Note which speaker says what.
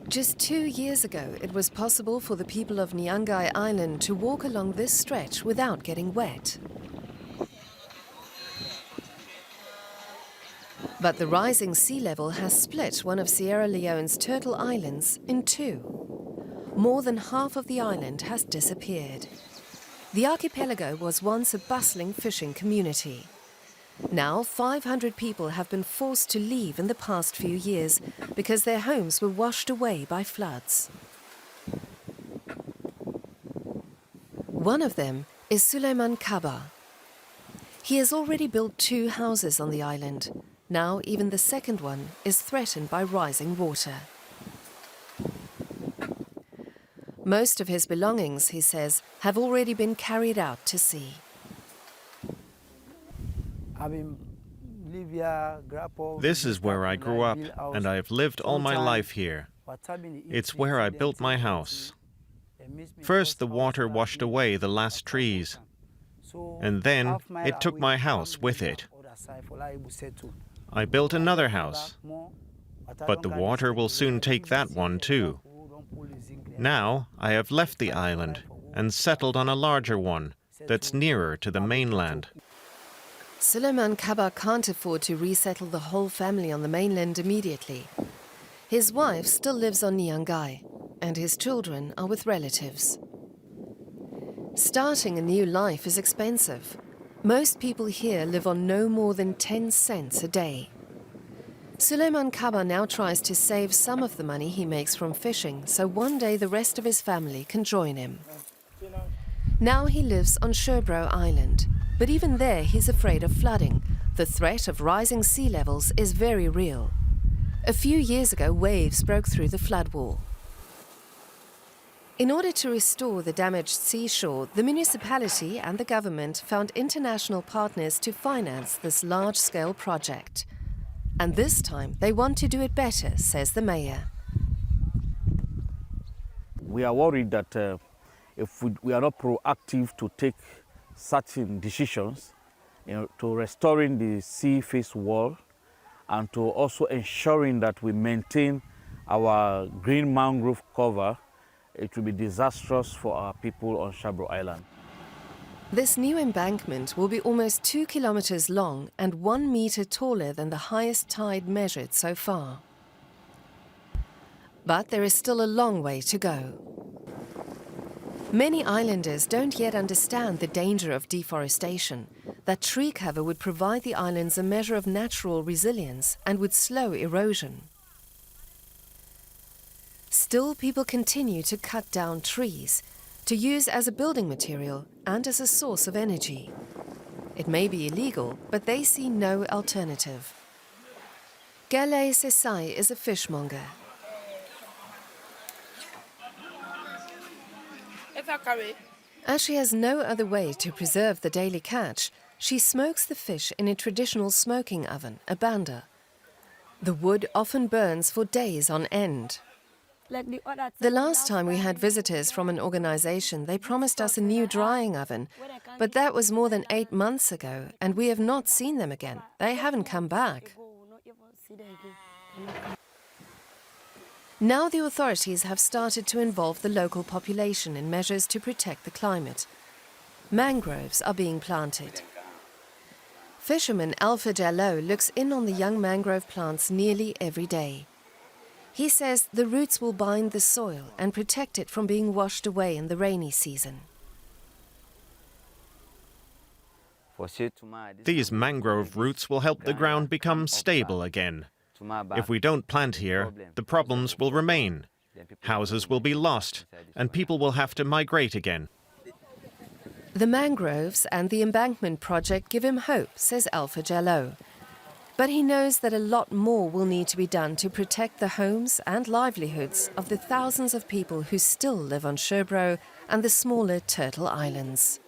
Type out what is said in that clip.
Speaker 1: Just 2 years ago, it was possible for the people of Niangai Island to walk along this stretch without getting wet. But the rising sea level has split one of Sierra Leone's turtle islands in two. More than half of the island has disappeared. The archipelago was once a bustling fishing community. Now, 500 people have been forced to leave in the past few years because their homes were washed away by floods. One of them is Suleiman Kaba. He has already built 2 houses on the island. Now, even the second one is threatened by rising water. Most of his belongings, he says, have already been carried out to sea.
Speaker 2: This is where I grew up, and I have lived all my life here. It's where I built my house. First, the water washed away the last trees, and then it took my house with it. I built another house, but the water will soon take that one too. Now I have left the island and settled on a larger one that's nearer to the mainland.
Speaker 1: Suleiman Kaba can't afford to resettle the whole family on the mainland immediately. His wife still lives on Niangai, and his children are with relatives. Starting a new life is expensive. Most people here live on no more than 10 cents a day. Suleiman Kaba now tries to save some of the money he makes from fishing, so one day the rest of his family can join him. Now he lives on Sherbro Island, but even there he's afraid of flooding. The threat of rising sea levels is very real. A few years ago, waves broke through the flood wall. In order to restore the damaged seashore, the municipality and the government found international partners to finance this large-scale project. And this time, they want to do it better, says the mayor.
Speaker 3: We are worried that if we are not proactive to take certain decisions, to restoring the sea face wall and to also ensuring that we maintain our green mangrove cover, it will be disastrous for our people on Sherbro Island.
Speaker 1: This new embankment will be almost 2 kilometers long and 1 meter taller than the highest tide measured so far. But there is still a long way to go. Many islanders don't yet understand the danger of deforestation, that tree cover would provide the islands a measure of natural resilience and would slow erosion. Still, people continue to cut down trees, to use as a building material and as a source of energy. It may be illegal, but they see no alternative. Gale Sesai is a fishmonger. As she has no other way to preserve the daily catch, she smokes the fish in a traditional smoking oven, a banda. The wood often burns for days on end. The last time we had visitors from an organization, they promised us a new drying oven, but that was more than 8 months ago, and we have not seen them again. They haven't come back. Now the authorities have started to involve the local population in measures to protect the climate. Mangroves are being planted. Fisherman Alpha Jallo looks in on the young mangrove plants nearly every day. He says the roots will bind the soil and protect it from being washed away in the rainy season.
Speaker 2: These mangrove roots will help the ground become stable again. If we don't plant here, the problems will remain. Houses will be lost, and people will have to migrate again.
Speaker 1: The mangroves and the embankment project give him hope, says Alpha Jallo. But he knows that a lot more will need to be done to protect the homes and livelihoods of the thousands of people who still live on Sherbro and the smaller Turtle Islands.